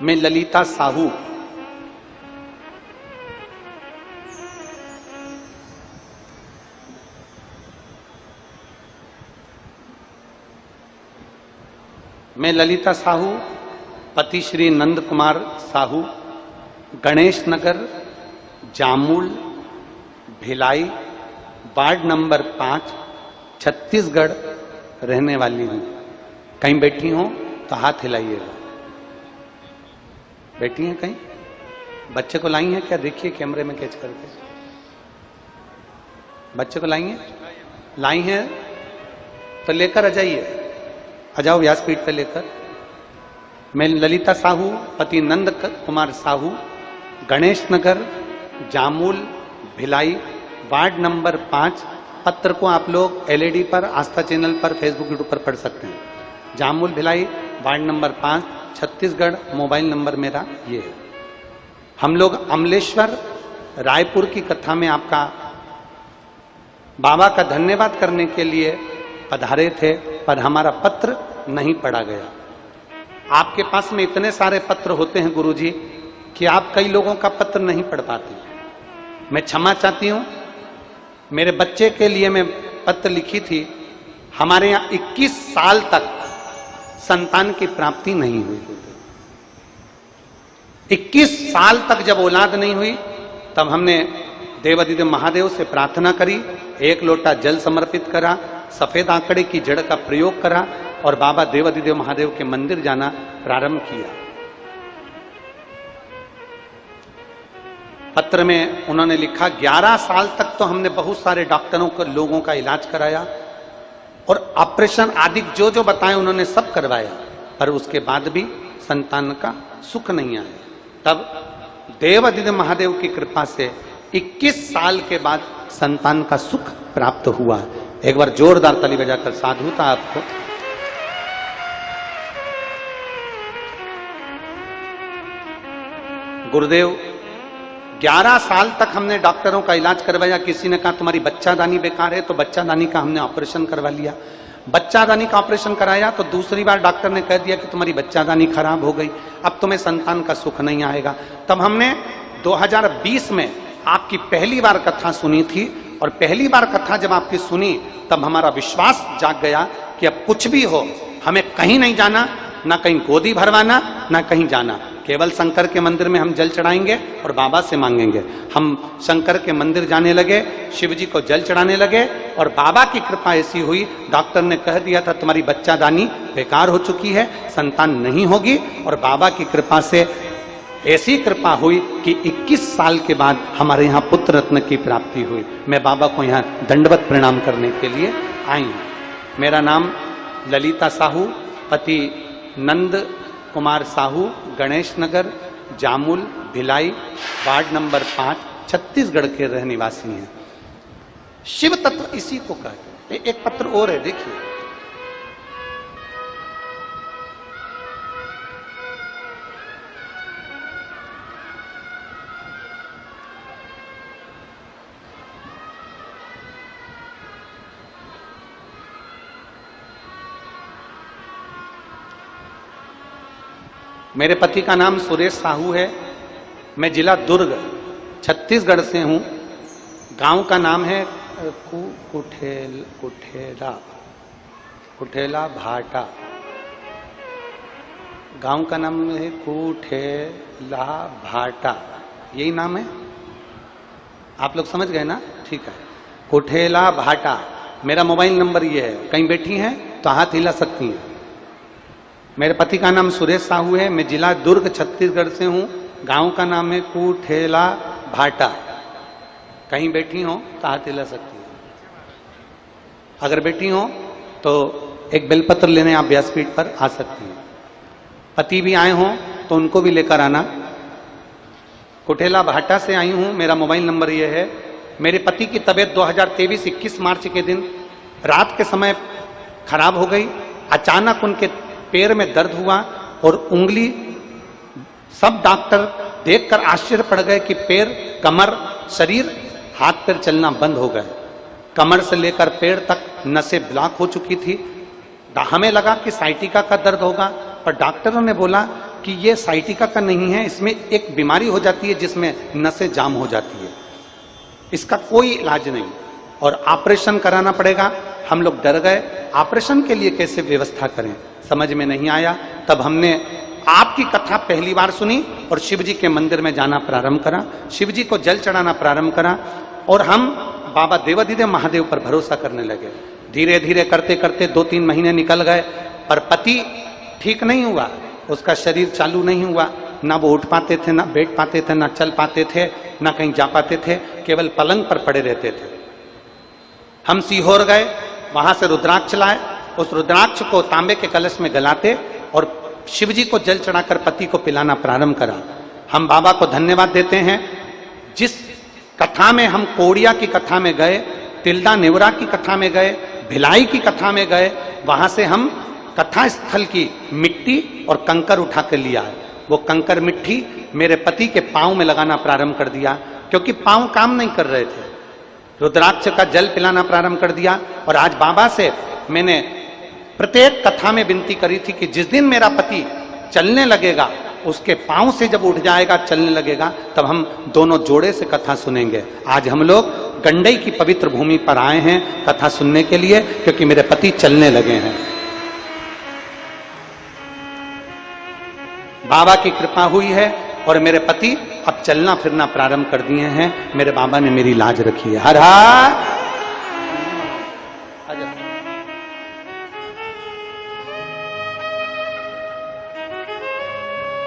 मैं ललिता साहू, मैं ललिता साहू पति श्री नंद कुमार साहू, गणेश नगर, जामुल, भिलाई, वार्ड नंबर 5, छत्तीसगढ़ रहने वाली हूं। कहीं बैठी हो तो हाथ हिलाइएगा। बैठी हैं कहीं? बच्चे को लाई हैं क्या? देखिए कैमरे में कैच करके। बच्चे को लाई हैं? लाई हैं तो लेकर आ जाइए, आ जाओ व्यासपीठ पे लेकर। मैं ललिता साहू पति नंद कुमार साहू, गणेश नगर, जामुल, भिलाई, वार्ड नंबर 5। पत्र को आप लोग एलईडी पर, आस्था चैनल पर, फेसबुक यूट्यूब पर पढ़ सकते हैं। Jamul Bhilai, ward number 5, Chhattisgarh. Mobile number मेरा ये है। हम लोग अमलेश्वर रायपुर की कथा में आपका बाबा का धन्यवाद करने के लिए पधारे थे, पर हमारा पत्र नहीं पढ़ा गया। आपके पास में इतने सारे पत्र होते हैं गुरुजी कि आप कई लोगों का पत्र नहीं पढ़ पाते। मैं क्षमा चाहती हूं। मेरे बच्चे के लिए मैं पत्र लिखी थी। हमारे यहां 21 साल तक संतान की प्राप्ति नहीं हुई। 21 साल तक जब औलाद नहीं हुई, तब हमने देवादिदेव महादेव से प्रार्थना करी, 1 लोटा जल समर्पित करा, सफेद आंकड़े की जड़ का प्रयोग करा और बाबा देवादिदेव महादेव के मंदिर जाना प्रारंभ किया। पत्र में उन्होंने लिखा, 11 साल तक तो हमने बहुत सारे डॉक्टरों को, लोगों का इलाज कराया और ऑपरेशन आदि जो जो बताए उन्होंने सब करवाया, पर उसके बाद भी संतान का सुख नहीं आया। तब देवादिदेव महादेव की कृपा से 21 साल के बाद संतान का सुख प्राप्त हुआ। एक बार जोरदार ताली बजाकर साधुता आपको। गुरुदेव, 11 साल तक हमने डॉक्टरों का इलाज करवाया। किसी ने कहा तुम्हारी बच्चादानी बेकार है, तो बच्चादानी का हमने ऑपरेशन करवा लिया। बच्चादानी का ऑपरेशन कराया तो दूसरी बार डॉक्टर ने कह दिया कि तुम्हारी बच्चादानी खराब हो गई, अब तुम्हें संतान का सुख नहीं आएगा। तब हमने 2020 में आपकी पहली बार कथा सुनी थी, और पहली बार कथा जब आपकी सुनी तब हमारा विश्वास जाग गया कि अब कुछ भी हो, हमें कहीं नहीं जाना, ना कहीं गोदी भरवाना, ना कहीं जाना। केवल शंकर के मंदिर में हम जल चढ़ाएंगे और बाबा से मांगेंगे। हम शंकर के मंदिर जाने लगे, शिव जी को जल चढ़ाने लगे, और बाबा की कृपा ऐसी हुई, डॉक्टर ने कह दिया था तुम्हारी बच्चादानी बेकार हो चुकी है, संतान नहीं होगी, और बाबा की कृपा से ऐसी कृपा हुई कि 21 साल के बाद हमारे यहाँ पुत्र रत्न की प्राप्ति हुई। मैं बाबा को यहाँ दंडवत प्रणाम करने के लिए आई हूँ। मेरा नाम ललिता साहू पति नंद कुमार साहू, गणेश नगर, जामुल, भिलाई, वार्ड नंबर 5, छत्तीसगढ़ के रहने निवासी हैं। शिव तत्व इसी को कहते हैं। एक पत्र और है, देखिए। मेरे पति का नाम सुरेश साहू है। मैं जिला दुर्ग, छत्तीसगढ़ से हूं। गांव का नाम है कुठेला भाटा। गांव का नाम है कुठेला भाटा, यही नाम है। आप लोग समझ गए ना? ठीक है, कुठेला भाटा। मेरा मोबाइल नंबर ये है। कहीं बैठी हैं तो हाथ हिला सकती हैं। मेरे पति का नाम सुरेश साहू है। मैं जिला दुर्ग, छत्तीसगढ़ से हूँ। गांव का नाम है कुठेला भाटा। कहीं बैठी हो तो हाथ हिला सकती हैं। अगर बैठी हो तो एक बेलपत्र लेने आप व्यासपीठ पर आ सकती हैं। पति भी आए हों तो उनको भी लेकर आना। कुठेला भाटा से आई हूँ। मेरा मोबाइल नंबर ये है। मेरे पति की तबीयत 2023 21 मार्च के दिन रात के समय खराब हो गई। अचानक उनके पैर में दर्द हुआ और उंगली, सब डॉक्टर देखकर आश्चर्य पड़ गए कि पैर, कमर, शरीर, हाथ पैर चलना बंद हो गए। कमर से लेकर पैर तक नसें ब्लॉक हो चुकी थी। हमें लगा कि साइटिका का दर्द होगा, पर डॉक्टरों ने बोला कि ये साइटिका का नहीं है, इसमें एक बीमारी हो जाती है जिसमें नसें जाम हो जाती है, इसका कोई इलाज नहीं और ऑपरेशन कराना पड़ेगा। हम लोग डर गए, ऑपरेशन के लिए कैसे व्यवस्था करें समझ में नहीं आया। तब हमने आपकी कथा पहली बार सुनी और शिव जी के मंदिर में जाना प्रारंभ करा, शिव जी को जल चढ़ाना प्रारंभ करा और हम बाबा देवाधिदेव महादेव पर भरोसा करने लगे। धीरे धीरे करते करते 2-3 महीने निकल गए, पर पति ठीक नहीं हुआ, उसका शरीर चालू नहीं हुआ, ना वो उठ पाते थे, ना बैठ पाते थे, ना चल पाते थे, ना कहीं जा पाते थे, केवल पलंग पर पड़े रहते थे। हम सीहोर गए, वहां से रुद्राक्ष लाए, उस रुद्राक्ष को तांबे के कलश में गलाते और शिव जी को जल चढ़ाकर पति को पिलाना प्रारंभ करा। हम बाबा को धन्यवाद देते हैं। जिस कथा में हम कोड़िया की कथा में गए, तिल्दा नेवरा की कथा में गए, भिलाई की कथा में गए, वहां से हम कथा स्थल की मिट्टी और कंकर उठा कर लिया। वो कंकर मिट्टी मेरे पति के पांव में लगाना प्रारंभ कर दिया, क्योंकि पांव काम नहीं कर रहे थे। रुद्राक्ष का जल पिलाना प्रारंभ कर दिया और आज बाबा से मैंने प्रत्येक कथा में विनती करी थी कि जिस दिन मेरा पति चलने लगेगा, उसके पांव से जब उठ जाएगा, चलने लगेगा, तब हम दोनों जोड़े से कथा सुनेंगे। आज हम लोग गंडई की पवित्र भूमि पर आए हैं कथा सुनने के लिए, क्योंकि मेरे पति चलने लगे हैं। बाबा की कृपा हुई है और मेरे पति अब चलना फिरना प्रारंभ कर दिए हैं। मेरे बाबा ने मेरी लाज रखी है। हर हर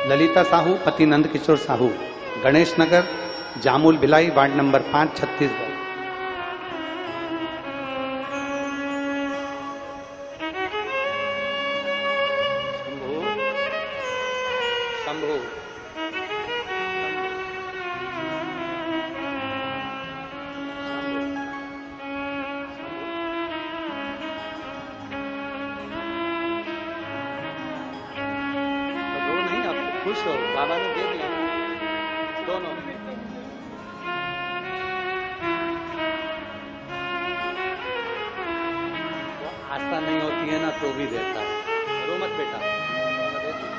ललिता साहू, पति नंद किशोर साहू, गणेश नगर, जामुल भिलाई, वार्ड नंबर 5, छत्तीसगढ़। शंभू खुश हो, बाबा ने दे दिया दोनों। वो आस्था नहीं होती है ना तो भी देता है। रो मत बेटा, बाबा दे दिया।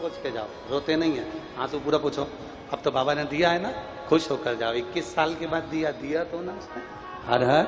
पूछ के जाओ, रोते नहीं है, आंसू पूरा पूछो। अब तो बाबा ने दिया है ना, खुश होकर जाओ। 21 साल के बाद दिया तो ना उसने। हर हर